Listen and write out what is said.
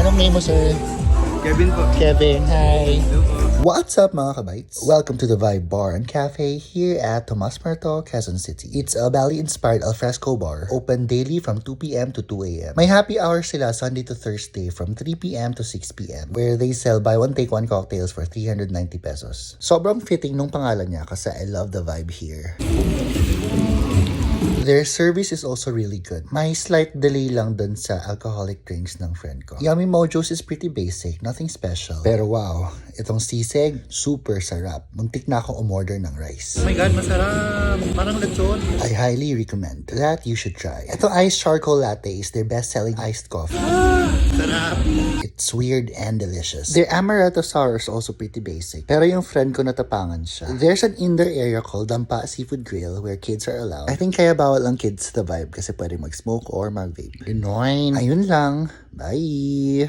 Anong name mo, sir? Kevin po. Kevin, hi. Hello po. What's up mga kabites? Welcome to the Vibe Bar and Cafe here at Tomas Muerto, Quezon City. It's a Bali-inspired alfresco bar, open daily from 2 p.m. to 2 a.m. May happy hours sila Sunday to Thursday from 3 p.m. to 6 p.m. where they sell buy one take one cocktails for 390 pesos. Sobrang fitting nung pangalan niya kasi I love the vibe here. Their service is also really good. May slight delay lang dun sa alcoholic drinks ng friend ko. Yummy Mojos is pretty basic, nothing special. Pero wow, itong sisig, super sarap. Muntik na akong umorder ng rice. Oh my God, masarap. Parang lechon. I highly recommend that you should try. Itong iced charcoal latte is their best-selling iced coffee. Sarap. It's weird and delicious. Their amaretto sour is also pretty basic. Pero yung friend ko natapangan siya. There's an indoor area called Dampa Seafood Grill where kids are allowed. I think kaya bawal ang kids sa vibe kasi pwede mag-smoke or mag-vape. Ganoin. Ayun lang. Bye!